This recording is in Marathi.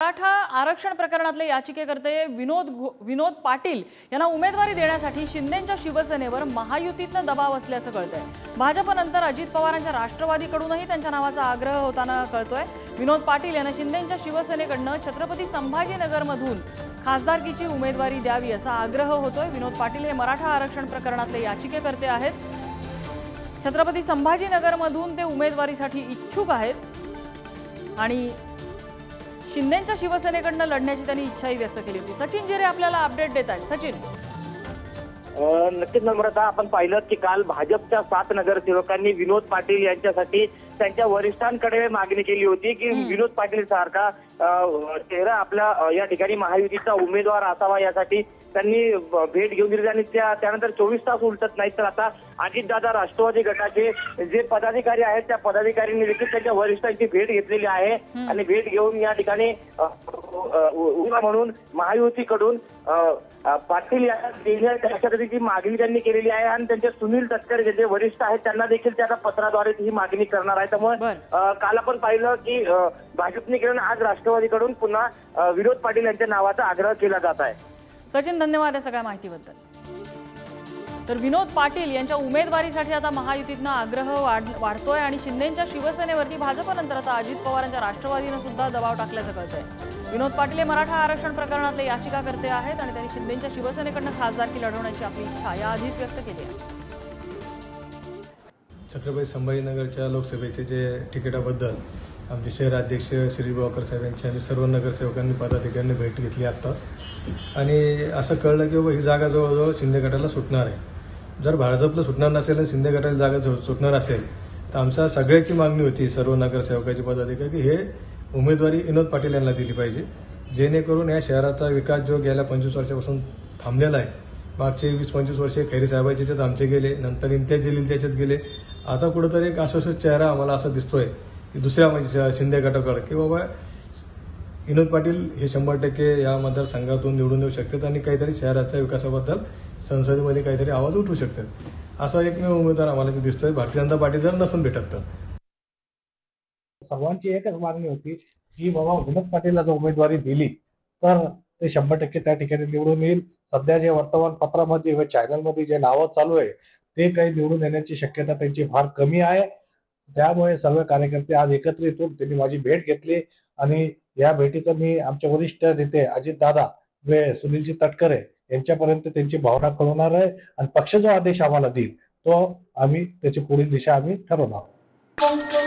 मराठा आरक्षण प्रकरणातले याचिकेकर्ते विनोद पाटील यांना उमेदवारी देण्यासाठी शिंदेंच्या शिवसेनेवर महायुतीतनं दबाव असल्याचं कळतंय। भाजपनंतर अजित पवारांच्या राष्ट्रवादीकडूनही त्यांच्या नावाचा आग्रह होताना कळतोय। विनोद पाटील यांना शिंदेंच्या शिवसेनेकडनं छत्रपती संभाजीनगरमधून खासदारकीची उमेदवारी द्यावी असा आग्रह होतोय। विनोद पाटील हे मराठा आरक्षण प्रकरणातले याचिकेकर्ते आहेत। छत्रपती संभाजीनगरमधून ते उमेदवारीसाठी इच्छुक आहेत आणि शिंदेंच्या शिवसेनेकडनं लढण्याची त्यांनी इच्छाही व्यक्त केली होती। सचिन जिरे आपल्याला अपडेट देत आहेत। सचिन, नक्कीच नम्रता, आपण पाहिलं की काल भाजपच्या 7 नगरसेवकांनी विनोद पाटील यांच्यासाठी त्यांच्या वरिष्ठांकडे मागणी केली होती की विनोद पाटील सारखा चेहरा आपल्या या ठिकाणी महायुतीचा उमेदवार असावा, यासाठी त्यांनी भेट घेऊन दिली आणि त्यानंतर 24 तास उलटत नाहीत तर आता अजितदादा राष्ट्रवादी गटाचे जे पदाधिकारी आहेत त्या पदाधिकाऱ्यांनी देखील त्यांच्या वरिष्ठांची भेट घेतलेली आहे आणि भेट घेऊन या ठिकाणी म्हणून महायुतीकडून पाटील यांना त्याच्यासाठी मागणी त्यांनी केलेली आहे आणि त्यांचे सुनील तटकरे जे वरिष्ठ आहेत त्यांना देखील त्या पत्राद्वारे ही मागणी करणार आहे। त्यामुळे काल आपण पाहिलं की भाजपने आज राष्ट्रवादीकडून पुन्हा विनोद पाटील यांच्या नावाचा आग्रह केला जात आहे। सचिन, धन्यवाद या सगळ्या माहितीबद्दल। तर विनोद पाटील यांच्या उमेदवारीसाठी आता महायुतीतनं आग्रह वाढतोय आणि शिंदेंच्या शिवसेनेवरती भाजपनंतर आता अजित पवारांच्या राष्ट्रवादीनं सुद्धा दबाव टाकल्याचं कळतंय। विनोद पाटील हे मराठा आरक्षण प्रकरणातले याचिकाकर्ते आहेत आणि त्यांनी शिंदेंच्या शिवसेनेकडनं खासदारकी लढवण्याची आपली इच्छा याआधीच व्यक्त केली आहे। छत्रपती संभाजीनगरच्या लोकसभेचे जे तिकिटाबद्दल आमचे शहराध्यक्ष श्री बोळकर साहेब यांची आम्ही सर्व नगरसेवकांनी पदाधिकाऱ्यांनी भेट घेतली आता आणि असं कळलं की ही जागा जवळजवळ शिंदे गटाला सुटणार आहे। जर भाजपला सुटणार नसेल आणि शिंदे गटाला जागा सुटणार असेल तर आमच्या सगळ्याची मागणी होती सर्व नगरसेवकाची पदाधिकारी की हे उमेदवारी विनोद पाटील यांना दिली पाहिजे, जेणेकरून या शहराचा विकास जो गेल्या 25 वर्षापासून थांबलेला आहे, मागचे 20-25 वर्षे खैरी साहेबांच्या याच्यात आमचे गेले, नंतर इम्तियाज जलीलच्या याच्यात गेले, आता कुठंतरी एक आश्वासित चेहरा आम्हाला असा दिसतोय की दुसऱ्या म्हणजे शिंदे गटाकडे की बाबा विनोद पाटील हे 100% या मतदारसंघातून निवडून येऊ शकतात आणि काहीतरी शहराच्या विकासाबद्दल संसदेमध्ये काहीतरी आवाज उठवू शकतात असा एकमेव उमेदवार आम्हाला दिसतोय। भारतीय जनता पार्टी जर नसून भेटत तर सर्वांची एकच मागणी होती की बाबा विनोद पाटीलला जर उमेदवारी दिली तर ते 100% त्या ठिकाणी निवडून येईल। सध्या जे वर्तमानपत्रामध्ये व चॅनलमध्ये जे नावं चालू आहे ते काही निवडून येण्याची शक्यता त्यांची फार कमी आहे। त्यामुळे सर्व कार्यकर्ते आज एकत्रित होऊन त्यांनी माझी भेट घेतली आणि या भेटीचं मी आमचे वरिष्ठ नेते अजितदादा व सुनीलजी तटकरे यांच्यापर्यंत त्यांची भावना कळवणार आहे आणि पक्ष जो आदेश आम्हाला देईल तो आम्ही त्याची पुढील दिशा आम्ही ठरवणार आहोत।